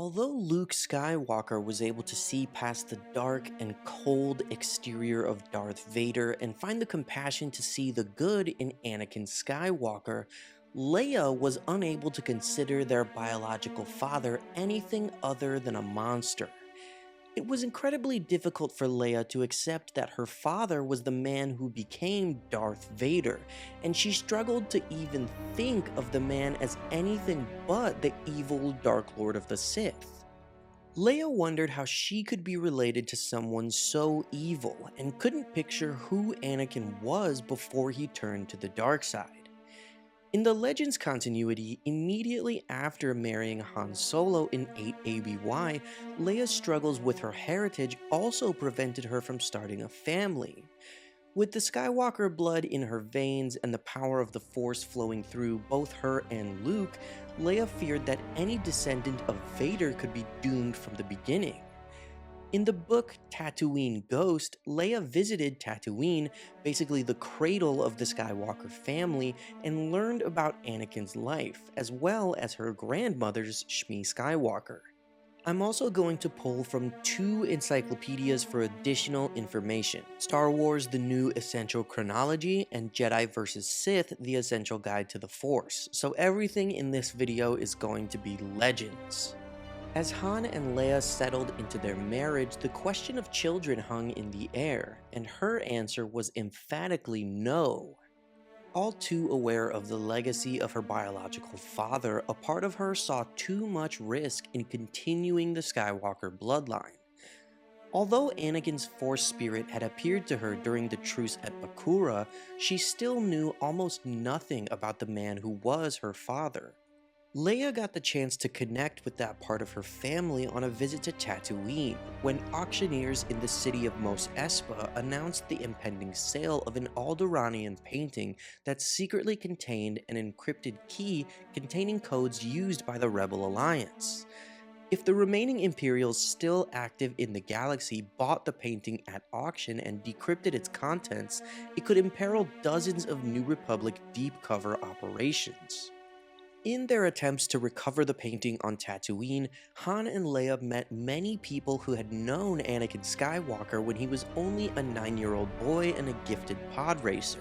Although Luke Skywalker was able to see past the dark and cold exterior of Darth Vader and find the compassion to see the good in Anakin Skywalker, Leia was unable to consider their biological father anything other than a monster. It was incredibly difficult for Leia to accept that her father was the man who became Darth Vader, and she struggled to even think of the man as anything but the evil Dark Lord of the Sith. Leia wondered how she could be related to someone so evil and couldn't picture who Anakin was before he turned to the dark side. In the Legends continuity, immediately after marrying Han Solo in 8 ABY, Leia's struggles with her heritage also prevented her from starting a family. With the Skywalker blood in her veins and the power of the Force flowing through both her and Luke, Leia feared that any descendant of Vader could be doomed from the beginning. In the book Tatooine Ghost, Leia visited Tatooine, basically the cradle of the Skywalker family, and learned about Anakin's life, as well as her grandmother's Shmi Skywalker. I'm also going to pull from two encyclopedias for additional information: Star Wars The New Essential Chronology and Jedi vs. Sith The Essential Guide to the Force, so everything in this video is going to be legends. As Han and Leia settled into their marriage, the question of children hung in the air, and her answer was emphatically no. All too aware of the legacy of her biological father, a part of her saw too much risk in continuing the Skywalker bloodline. Although Anakin's Force spirit had appeared to her during the truce at Bakura, she still knew almost nothing about the man who was her father. Leia got the chance to connect with that part of her family on a visit to Tatooine, when auctioneers in the city of Mos Espa announced the impending sale of an Alderaanian painting that secretly contained an encrypted key containing codes used by the Rebel Alliance. If the remaining Imperials still active in the galaxy bought the painting at auction and decrypted its contents, it could imperil dozens of New Republic deep cover operations. In their attempts to recover the painting on Tatooine, Han and Leia met many people who had known Anakin Skywalker when he was only a 9-year-old boy and a gifted pod racer.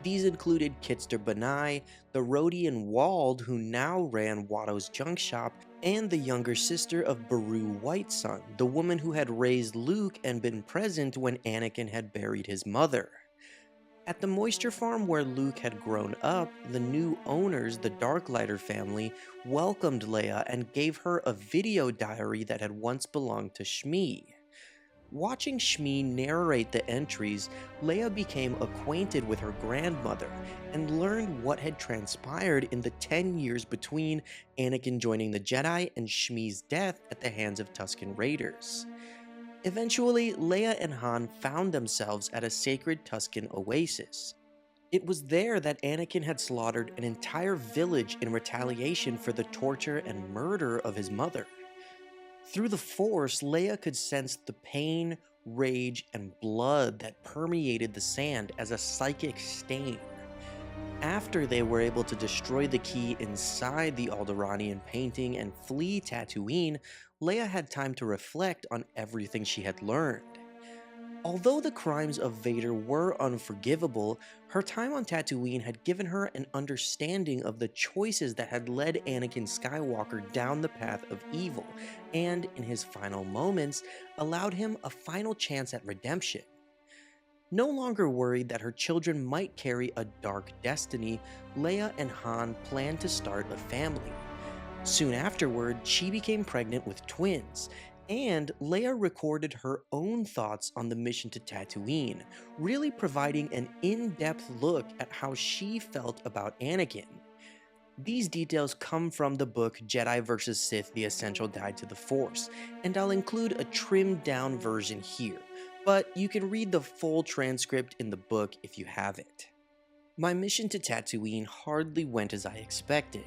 These included Kitster Banai, the Rodian Wald who now ran Watto's junk shop, and the younger sister of Beru Whitesun, the woman who had raised Luke and been present when Anakin had buried his mother. At the moisture farm where Luke had grown up, the new owners, the Darklighter family, welcomed Leia and gave her a video diary that had once belonged to Shmi. Watching Shmi narrate the entries, Leia became acquainted with her grandmother and learned what had transpired in the 10 years between Anakin joining the Jedi and Shmi's death at the hands of Tuscan raiders. Eventually, Leia and Han found themselves at a sacred Tuscan oasis. It was there that Anakin had slaughtered an entire village in retaliation for the torture and murder of his mother. Through the Force, Leia could sense the pain, rage, and blood that permeated the sand as a psychic stain. After they were able to destroy the key inside the Alderaanian painting and flee Tatooine, Leia had time to reflect on everything she had learned. Although the crimes of Vader were unforgivable, her time on Tatooine had given her an understanding of the choices that had led Anakin Skywalker down the path of evil, and, in his final moments, allowed him a final chance at redemption. No longer worried that her children might carry a dark destiny, Leia and Han planned to start a family. Soon afterward, she became pregnant with twins, and Leia recorded her own thoughts on the mission to Tatooine, really providing an in-depth look at how she felt about Anakin. These details come from the book Jedi vs. Sith The Essential Guide to the Force, and I'll include a trimmed-down version here, but you can read the full transcript in the book if you have it. My mission to Tatooine hardly went as I expected.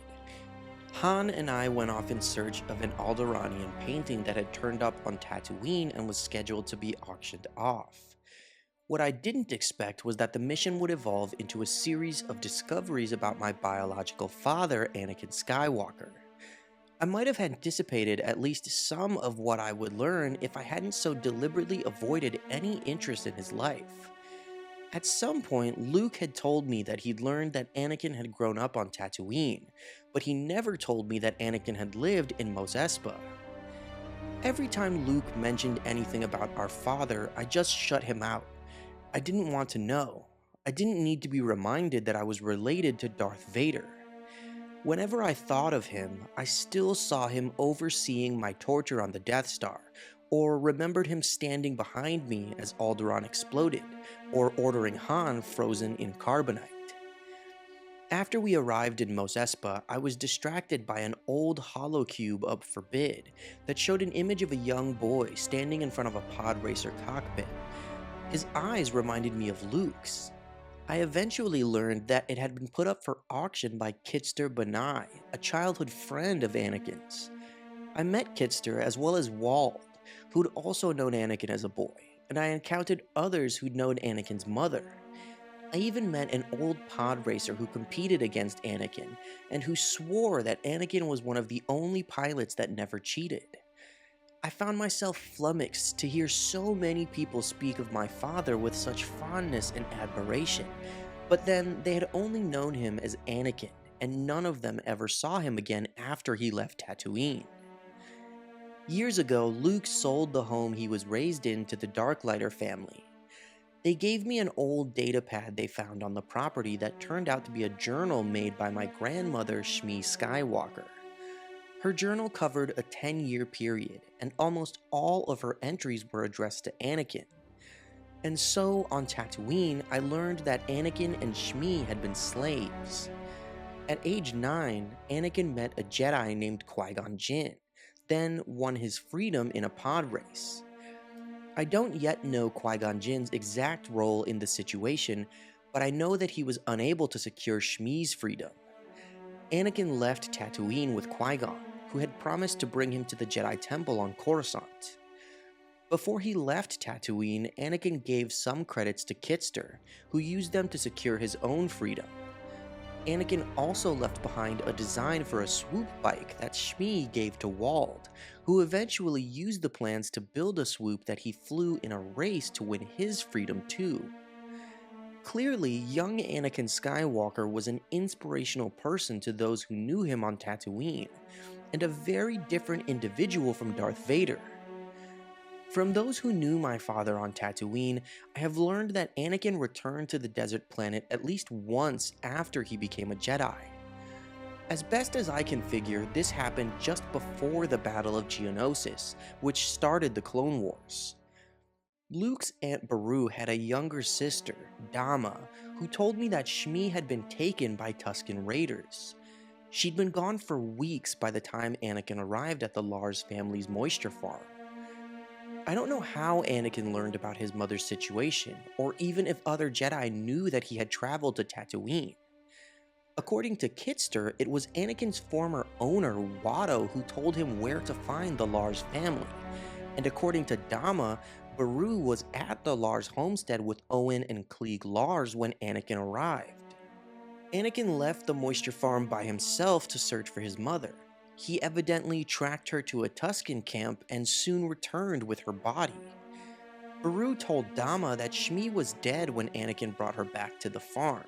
Han and I went off in search of an Alderaanian painting that had turned up on Tatooine and was scheduled to be auctioned off. What I didn't expect was that the mission would evolve into a series of discoveries about my biological father, Anakin Skywalker. I might have anticipated at least some of what I would learn if I hadn't so deliberately avoided any interest in his life. At some point, Luke had told me that he'd learned that Anakin had grown up on Tatooine, but he never told me that Anakin had lived in Mos Espa. Every time Luke mentioned anything about our father, I just shut him out. I didn't want to know. I didn't need to be reminded that I was related to Darth Vader. Whenever I thought of him, I still saw him overseeing my torture on the Death Star, or remembered him standing behind me as Alderaan exploded, or ordering Han frozen in carbonite. After we arrived in Mos Espa, I was distracted by an old holocube up for bid that showed an image of a young boy standing in front of a pod racer cockpit. His eyes reminded me of Luke's. I eventually learned that it had been put up for auction by Kitster Banai, a childhood friend of Anakin's. I met Kitster as well as Wald, who'd also known Anakin as a boy, and I encountered others who'd known Anakin's mother. I even met an old pod racer who competed against Anakin, and who swore that Anakin was one of the only pilots that never cheated. I found myself flummoxed to hear so many people speak of my father with such fondness and admiration, but then they had only known him as Anakin, and none of them ever saw him again after he left Tatooine. Years ago, Luke sold the home he was raised in to the Darklighter family. They gave me an old datapad they found on the property that turned out to be a journal made by my grandmother, Shmi Skywalker. Her journal covered a 10-year period, and almost all of her entries were addressed to Anakin. And so, on Tatooine, I learned that Anakin and Shmi had been slaves. At age 9, Anakin met a Jedi named Qui-Gon Jinn, then won his freedom in a pod race. I don't yet know Qui-Gon Jinn's exact role in the situation, but I know that he was unable to secure Shmi's freedom. Anakin left Tatooine with Qui-Gon, who had promised to bring him to the Jedi Temple on Coruscant. Before he left Tatooine, Anakin gave some credits to Kitster, who used them to secure his own freedom. Anakin also left behind a design for a swoop bike that Shmi gave to Wald, who eventually used the plans to build a swoop that he flew in a race to win his freedom too. Clearly, young Anakin Skywalker was an inspirational person to those who knew him on Tatooine, and a very different individual from Darth Vader. From those who knew my father on Tatooine, I have learned that Anakin returned to the desert planet at least once after he became a Jedi. As best as I can figure, this happened just before the Battle of Geonosis, which started the Clone Wars. Luke's Aunt Beru had a younger sister, Dama, who told me that Shmi had been taken by Tuscan raiders. She'd been gone for weeks by the time Anakin arrived at the Lars family's moisture farm. I don't know how Anakin learned about his mother's situation, or even if other Jedi knew that he had traveled to Tatooine. According to Kitster, it was Anakin's former owner, Watto, who told him where to find the Lars family, and according to Dama, Beru was at the Lars homestead with Owen and Klieg Lars when Anakin arrived. Anakin left the moisture farm by himself to search for his mother. He evidently tracked her to a Tuscan camp and soon returned with her body. Beru told Dama that Shmi was dead when Anakin brought her back to the farm.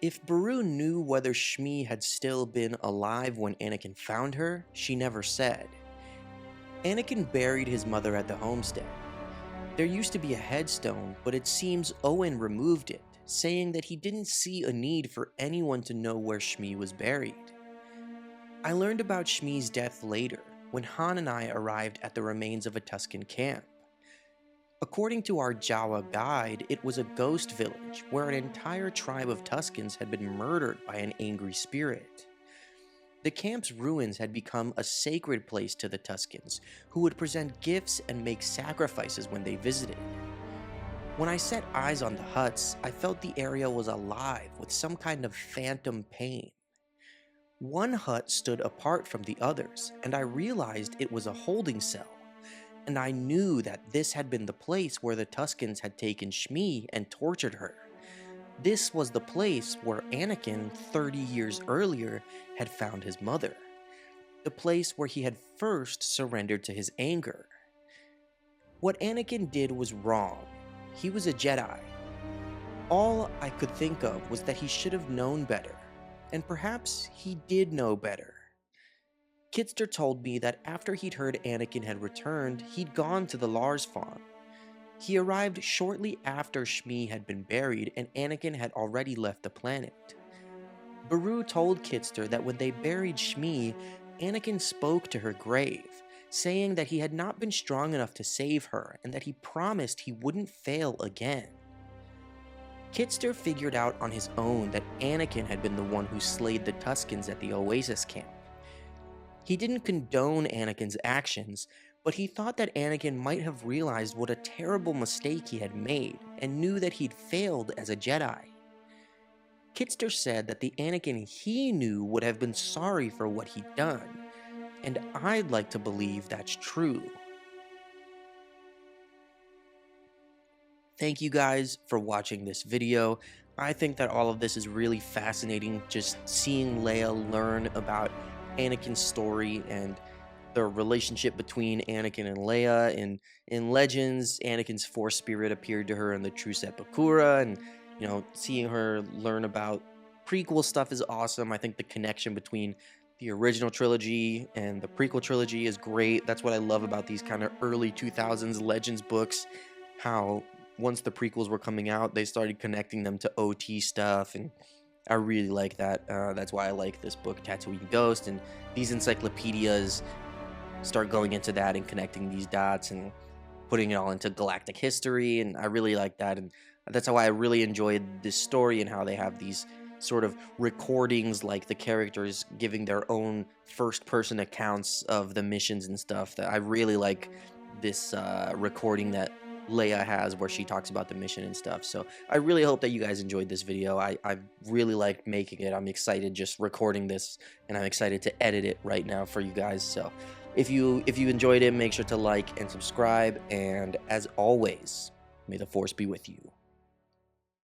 If Beru knew whether Shmi had still been alive when Anakin found her, she never said. Anakin buried his mother at the homestead. There used to be a headstone, but it seems Owen removed it, saying that he didn't see a need for anyone to know where Shmi was buried. I learned about Shmi's death later, when Han and I arrived at the remains of a Tuscan camp. According to our Jawa guide, it was a ghost village where an entire tribe of Tuscans had been murdered by an angry spirit. The camp's ruins had become a sacred place to the Tuscans, who would present gifts and make sacrifices when they visited. When I set eyes on the huts, I felt the area was alive with some kind of phantom pain. One hut stood apart from the others, and I realized it was a holding cell, and I knew that this had been the place where the Tuscans had taken Shmi and tortured her. This was the place where Anakin, 30 years earlier, had found his mother. the place where he had first surrendered to his anger. What Anakin did was wrong. He was a Jedi. All I could think of was that he should have known better, and perhaps he did know better. Kitster told me that after he'd heard Anakin had returned, he'd gone to the Lars farm. He arrived shortly after Shmi had been buried and Anakin had already left the planet. Beru told Kitster that when they buried Shmi, Anakin spoke to her grave, saying that he had not been strong enough to save her and that he promised he wouldn't fail again. Kitster figured out on his own that Anakin had been the one who slayed the Tuscans at the Oasis camp. He didn't condone Anakin's actions, but he thought that Anakin might have realized what a terrible mistake he had made and knew that he'd failed as a Jedi. Kitster said that the Anakin he knew would have been sorry for what he'd done, and I'd like to believe that's true. Thank you guys for watching this video. I think that all of this is really fascinating, just seeing Leia learn about Anakin's story and the relationship between Anakin and Leia. In Legends, Anakin's Force spirit appeared to her in the True Sepulchra, and seeing her learn about prequel stuff is awesome. I think the connection between the original trilogy and the prequel trilogy is great. That's what I love about these kind of early 2000s Legends books, how once the prequels were coming out, they started connecting them to OT stuff, and I really like that. That's why I like this book, Tatooine Ghost, and these encyclopedias start going into that and connecting these dots and putting it all into galactic history, and I really like that, and that's why I really enjoyed this story and how they have these sort of recordings, like the characters giving their own first-person accounts of the missions and stuff. That I really like this recording that Leia has where she talks about the mission and stuff. So I really hope that you guys enjoyed this video. I really liked making it. I'm excited just recording this, and I'm excited to edit it right now for you guys. So if you enjoyed it, make sure to like and subscribe, and as always, may the Force be with you.